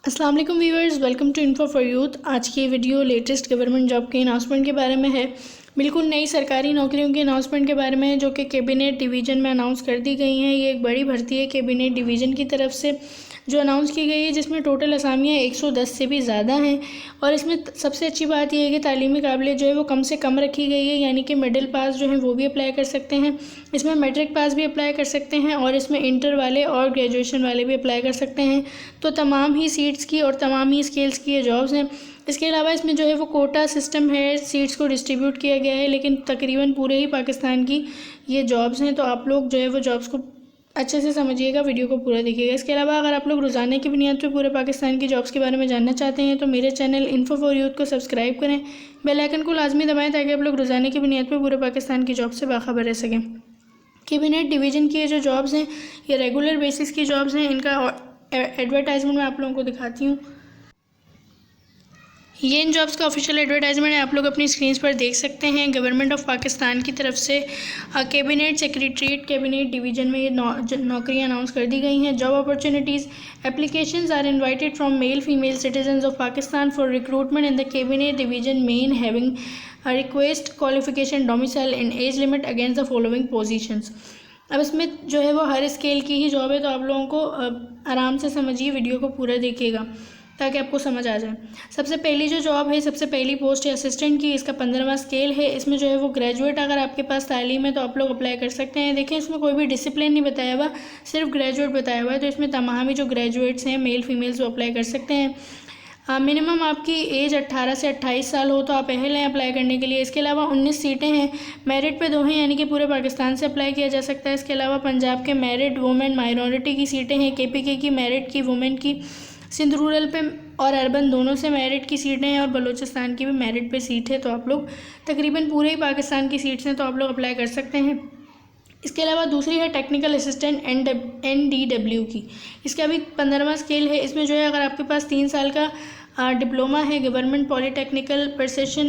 अस्सलाम वालेकुम viewers, welcome to info for youth. आज की वीडियो लेटेस्ट गवर्नमेंट जॉब के अनाउंसमेंट के बारे में है। बिल्कुल नई सरकारी नौकरियों के अनाउंसमेंट के बारे में है जो कि कैबिनेट डिवीज़न में अनाउंस कर दी गई हैं। ये एक बड़ी भर्ती है कैबिनेट डिवीज़न की तरफ से जो अनाउंस की गई है, जिसमें टोटल असामियाँ 110 से भी ज़्यादा हैं। और इसमें सबसे अच्छी बात यह है कि तालीमी काबिलियत जो है वो कम से कम रखी गई है, यानी कि मिडिल पास जो है वो भी अप्लाई कर सकते हैं। इसमें मैट्रिक पास भी अप्लाई कर सकते हैं और इसमें इंटर वाले और ग्रेजुएशन वाले भी अप्लाई कर सकते हैं। तो तमाम ही सीट्स की और तमाम ही स्केल्स की ये जॉब्स हैं। इसके अलावा इसमें जो है वो कोटा सिस्टम है, सीट्स को डिस्ट्रीब्यूट किया गया है, लेकिन तकरीबन पूरे ही पाकिस्तान की ये जॉब्स हैं। तो आप लोग जो है वो जॉब्स को अच्छे से समझिएगा, वीडियो को पूरा देखिएगा। इसके अलावा अगर आप लोग रोज़ाना की बुनियाद पर पूरे पाकिस्तान की जॉब्स के बारे में जानना चाहते हैं तो मेरे चैनल इन्फो फॉर यूथ को सब्सक्राइब करें, बेल आइकन को लाजमी दबाएं ताकि आप लोग रोज़ाना की बुनियाद पर पूरे पाकिस्तान की जॉब से बाखबर रह सकें। कैबिनेट डिवीज़न की ये जो जॉब्स हैं ये रेगुलर बेसिस की जॉब्स हैं। इनका एडवर्टाइजमेंट मैं आप लोगों को दिखाती हूँ। ये इन जॉब्स का ऑफिशियल एडवर्टाइजमेंट है, आप लोग अपनी स्क्रीन पर देख सकते हैं। गवर्नमेंट ऑफ पाकिस्तान की तरफ से कैबिनेट सेक्रेटरीट कैबिनेट डिवीज़न में ये नौकरियां अनाउंस कर दी गई हैं। Job opportunities applications are invited from male female citizens of Pakistan for recruitment in the cabinet division men having request qualification domicile and age limit against the following positions. अब इसमें जो है वो हर स्केल की ही जॉब है, तो आप लोगों को आराम से समझिए, वीडियो को पूरा देखिएगा ताकि आपको समझ आ जाए। सबसे पहली जो जॉब है, सबसे पहली पोस्ट है असिस्टेंट की। इसका 15वां स्केल है। इसमें जो है वो ग्रेजुएट अगर आपके पास तालीम है तो आप लोग अप्लाई कर सकते हैं। देखें, इसमें कोई भी डिसिप्लिन नहीं बताया हुआ, सिर्फ ग्रेजुएट बताया हुआ है। तो इसमें तमाम ही जो ग्रेजुएट्स हैं मेल फीमेल्स वो अप्लाई कर सकते हैं। मिनिमम आपकी एज 18 से 28 साल हो तो आप अहल हैं अप्लाई करने के लिए। इसके अलावा 19 सीटें हैं, मेरिट पे 2 हैं, यानी कि पूरे पाकिस्तान से अप्लाई किया जा सकता है। इसके अलावा पंजाब के मेरिट वुमेन माइनॉरिटी की सीटें हैं, KPK की मेरिट की वुमेन की, सिंध रूरल पे और अर्बन दोनों से मेरिट की सीटें हैं, और बलूचिस्तान की भी मेरिट पे सीट है। तो आप लोग तकरीबन पूरे ही पाकिस्तान की सीट्स हैं, तो आप लोग अप्लाई कर सकते हैं। इसके अलावा दूसरी है टेक्निकल असिस्टेंट NDW की। इसका भी 15वां स्केल है। इसमें जो है अगर आपके पास 3 साल का डिप्लोमा है गवर्नमेंट पॉलीटेक्निकल प्रिसिशन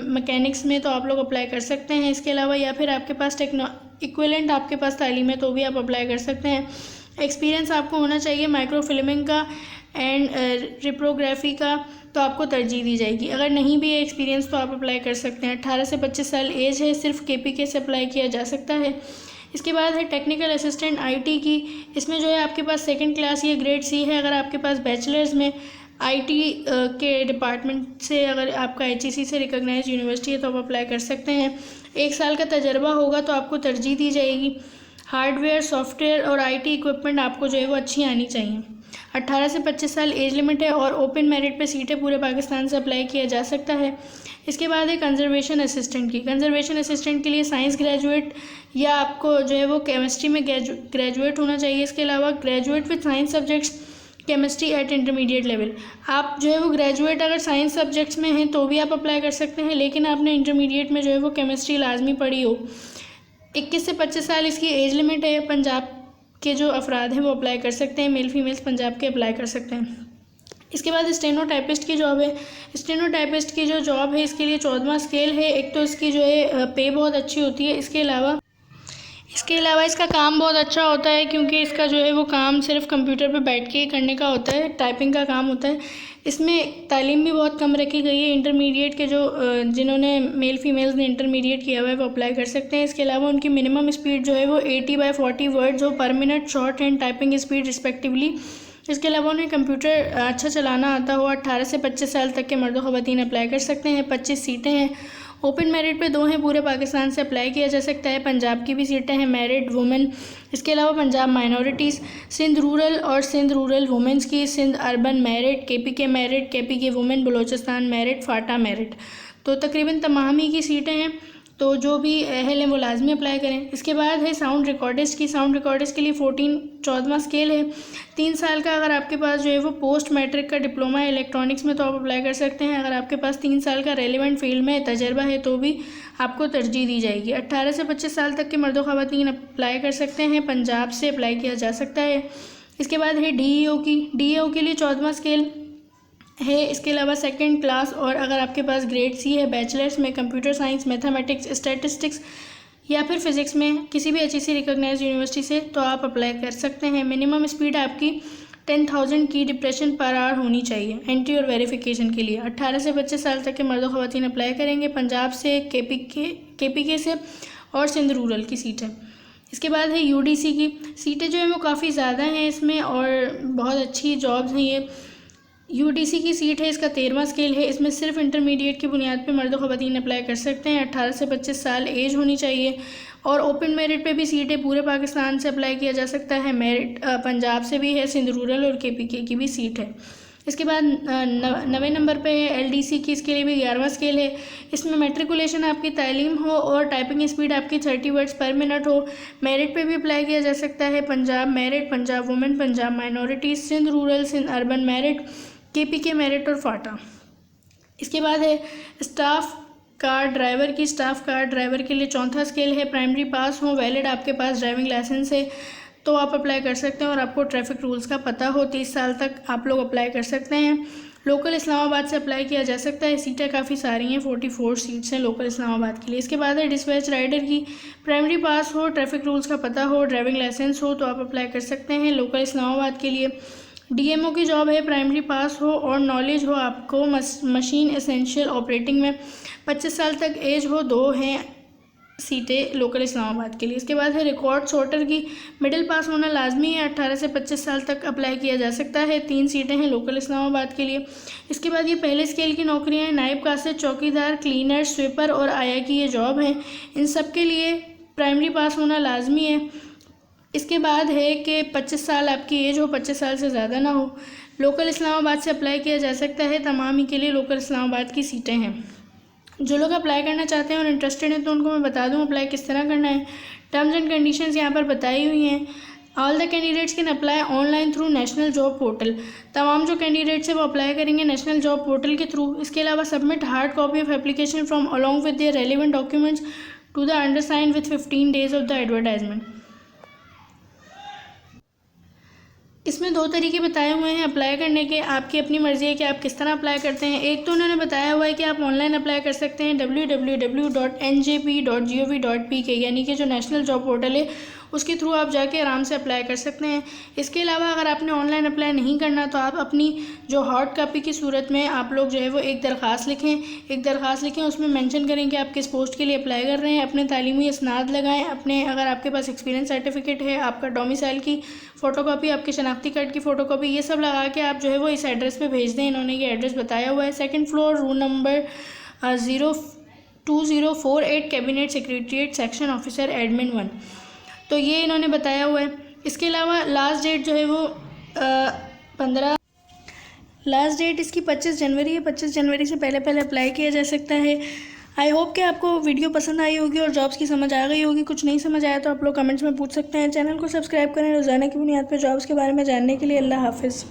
मैकेनिक्स में तो आप लोग अप्लाई कर सकते हैं। इसके अलावा या फिर आपके पास इक्विवेलेंट आपके पास तालीम है तो भी आप अप्लाई कर सकते हैं। एक्सपीरियंस आपको होना चाहिए माइक्रो फिल्मिंग का एंड रिप्रोग्राफी का, तो आपको तरजीह दी जाएगी। अगर नहीं भी है एक्सपीरियंस तो आप अप्लाई कर सकते हैं। 18 से 25 साल एज है, सिर्फ KPK से अप्लाई किया जा सकता है। इसके बाद है टेक्निकल असिस्टेंट IT की। इसमें जो है आपके पास सेकंड क्लास या ग्रेड C है। अगर आपके पास बैचलर्स में IT के डिपार्टमेंट से, अगर आपका HEC से रिकॉग्नाइज यूनिवर्सिटी है तो आप अप्लाई कर सकते हैं। 1 साल का तजर्बा होगा तो आपको तरजीह दी जाएगी। हार्डवेयर, सॉफ्टवेयर और IT इक्विपमेंट आपको जो है वो अच्छी आनी चाहिए। 18 से 25 साल एज लिमिट है और ओपन मेरिट पे सीटें पूरे पाकिस्तान से अप्लाई किया जा सकता है। इसके बाद है कंजर्वेशन असिस्टेंट की। कंजर्वेशन असिस्टेंट के लिए साइंस ग्रेजुएट या आपको जो है वो केमिस्ट्री में ग्रेजुएट होना चाहिए। इसके अलावा graduate with science subjects chemistry eight intermediate level. आप जो है वो ग्रेजुएट अगर साइंस सब्जेक्ट्स में हैं तो भी आप अप्लाई कर सकते हैं, लेकिन आपने इंटरमीडिएट में जो है वो केमिस्ट्री लाजमी पढ़ी हो। 21 से 25 साल इसकी एज लिमिट है। पंजाब के जो अफराद हैं वो अप्लाई कर सकते हैं, मेल फीमेल्स पंजाब के अप्लाई कर सकते हैं। इसके बाद स्टेनोटाइपिस्ट की जॉब है। स्टेनोटाइपिस्ट की जो जॉब है इसके लिए 14वां स्केल है। एक तो इसकी जो है पे बहुत अच्छी होती है। इसके अलावा इसका काम बहुत अच्छा होता है, क्योंकि इसका जो है वो काम सिर्फ कंप्यूटर पे बैठ के करने का होता है, टाइपिंग का काम होता है। इसमें तालीम भी बहुत कम रखी गई है। इंटरमीडिएट के जो जिन्होंने मेल फीमेल्स ने इंटरमीडिएट किया हुआ है वो अप्लाई कर सकते हैं। इसके अलावा उनकी मिनिमम स्पीड जो है वो 80/40 वर्ड्स हो पर minute, short hand typing speed respectively. इसके अलावा उन्हें कंप्यूटर अच्छा चलाना आता हो। 18 से 25 साल तक के मर्द ख़वातीन अप्लाई कर सकते हैं। 25 सीटें हैं। ओपन मेरिट पे 2 हैं, पूरे पाकिस्तान से अप्लाई किया जा सकता है। पंजाब की भी सीटें हैं, मेरिट वुमेन। इसके अलावा पंजाब माइनॉरिटीज़, सिंध रूरल और सिंध रूरल वुमेंस की, Sindh urban merit, KPK women, Balochistan merit, FATA merit. तो तकरीबन तमाम ही की सीटें हैं, तो जो भी अहल हैं वो लाजमी अप्लाई करें। इसके बाद है साउंड रिकॉर्डिस्ट की। साउंड रिकॉर्डिस्ट के लिए 14वां स्केल है। 3 साल का अगर आपके पास जो है वो पोस्ट मैट्रिक का डिप्लोमा है इलेक्ट्रॉनिक्स में तो आप अप्लाई कर सकते हैं। अगर आपके पास 3 साल का रेलिवेंट फील्ड में तजर्बा है तो भी आपको तरजीह दी जाएगी। 18 से 25 साल तक के मर्द ख़वातीन अप्लाई कर सकते हैं। पंजाब से अप्लाई किया जा सकता है। इसके बाद है DEO की। DEO के लिए 14वां स्केल है। इसके अलावा सेकंड क्लास और अगर आपके पास ग्रेड C है बैचलर्स में कंप्यूटर साइंस, मैथमेटिक्स, स्टैटिस्टिक्स या फिर फिज़िक्स में किसी भी HEC रिकॉग्नाइज्ड यूनिवर्सिटी से तो आप अप्लाई कर सकते हैं। मिनिमम स्पीड आपकी 10,000 की डिप्रेशन पर आवर होनी चाहिए एंट्री और वेरिफिकेशन के लिए। 18 से 25 साल तक के मर्द और ख़वातीन अप्लाई करेंगे। पंजाब से, केपीके से और सिंध रूरल की सीट है। इसके बाद है यूडीसी की सीटें जो है वो काफ़ी ज़्यादा हैं इसमें और बहुत अच्छी जॉब्स हैं ये। यूडीसी की सीट है, इसका 13वां स्केल है। इसमें सिर्फ इंटरमीडिएट की बुनियाद पे मर्द और ख़वातीन अप्लाई कर सकते हैं। 18 से 25 साल एज होनी चाहिए और ओपन मेरिट पे भी सीटें पूरे पाकिस्तान से अप्लाई किया जा सकता है। मेरिट पंजाब से भी है, सिंध रूरल और केपीके की भी सीट है। इसके बाद 9वें नंबर पे है एलडीसी की, इसके लिए भी 11वां स्केल है। इसमें मैट्रिकुलेशन आपकी तालीम हो और टाइपिंग स्पीड आपकी 30 वर्ड्स पर मिनट हो। मेरिट पे भी अप्लाई किया जा सकता है। Punjab merit, Punjab women, Punjab minorities, Sindh rural, Sindh urban merit, KPK merit और फाटा। इसके बाद है स्टाफ कार ड्राइवर की। स्टाफ कार ड्राइवर के लिए 4था स्केल है। प्राइमरी पास हो, वैलिड आपके पास ड्राइविंग लाइसेंस है तो आप अप्लाई कर सकते हैं और आपको ट्रैफिक रूल्स का पता हो। 30 साल तक आप लोग अप्लाई कर सकते हैं। लोकल इस्लामाबाद से अप्लाई किया जा सकता है। सीटें काफ़ी सारी हैं, 44 सीट्स हैं लोकल इस्लामाबाद के लिए। इसके बाद है डिस्पैच राइडर की। प्राइमरी पास हो, ट्रैफिक रूल्स का पता हो, ड्राइविंग लाइसेंस हो तो आप अप्लाई कर सकते हैं लोकल इस्लामाबाद के लिए। डीएमओ की जॉब है, प्राइमरी पास हो और नॉलेज हो आपको मशीन एसेंशियल ऑपरेटिंग में। 25 साल तक एज हो। 2 हैं सीटें लोकल इस्लामाबाद के लिए। इसके बाद है रिकॉर्ड सॉर्टर की। मिडिल पास होना लाजमी है। 18 से 25 साल तक अप्लाई किया जा सकता है। 3 सीटें हैं लोकल इस्लामाबाद के लिए। इसके बाद ये पहले स्केल की नौकरियां हैं। नायब कासिद, चौकीदार, क्लीनर, स्वीपर और आया की ये जॉब हैं। इन सब के लिए प्राइमरी पास होना लाजमी है। इसके बाद है कि 25 साल आपकी एज हो, 25 साल से ज़्यादा ना हो। लोकल इस्लामाबाद से अप्लाई किया जा सकता है। तमाम ही के लिए लोकल इस्लामाबाद की सीटें हैं। जो लोग अप्लाई करना चाहते हैं और इंटरेस्टेड हैं तो उनको मैं बता दूं अप्लाई किस तरह करना है। टर्म्स एंड कंडीशंस यहाँ पर बताई हुई हैं। All the candidates can apply online through national job portal. तमाम जो कैंडिडेट्स हैं वो अप्लाई करेंगे नेशनल जॉब पोर्टल के थ्रू। इसके अलावा submit hard copy of application from along with their relevant documents to the undersigned with 15 days of the advertisement. इसमें 2 तरीके बताए हुए हैं अप्लाई करने के। आपकी अपनी मर्ज़ी है कि आप किस तरह अप्लाई करते हैं। एक तो उन्होंने बताया हुआ है कि आप ऑनलाइन अप्लाई कर सकते हैं www.njp.gov.pk यानी कि जो नेशनल जॉब पोर्टल है उसके थ्रू आप जाके आराम से अप्लाई कर सकते हैं। इसके अलावा अगर आपने ऑनलाइन अप्लाई नहीं करना तो आप अपनी जो हार्ड कॉपी की सूरत में आप लोग जो है वो एक दरख्वास्त लिखें। उसमें मेंशन करें कि आप किस पोस्ट के लिए अप्लाई कर रहे हैं। अपने तालीमी इसनाद लगाएं। अपने अगर आपके पास एक्सपीरियंस सर्टिफिकेट है, आपका डोमिसाइल की फ़ोटोकॉपी, आपके शनाख्ती कार्ड की फ़ोटोकॉपी, ये सब लगा के आप जो है वो इस एड्रेस पे भेज दें। इन्होंने ये एड्रेस बताया हुआ है। 2nd floor, room number 02048, cabinet secretariat, section officer, admin 1। तो ये इन्होंने बताया हुआ है। इसके अलावा लास्ट डेट जो है वो लास्ट डेट इसकी 25 जनवरी है। 25 जनवरी से पहले अप्लाई किया जा सकता है। आई होप कि आपको वीडियो पसंद आई होगी और जॉब्स की समझ आ गई होगी। कुछ नहीं समझ आया तो आप लोग कमेंट्स में पूछ सकते हैं। चैनल को सब्सक्राइब करें रोज़ाना की बुनियाद पर जॉब्स के बारे में जानने के लिए। अल्लाह हाफिज़।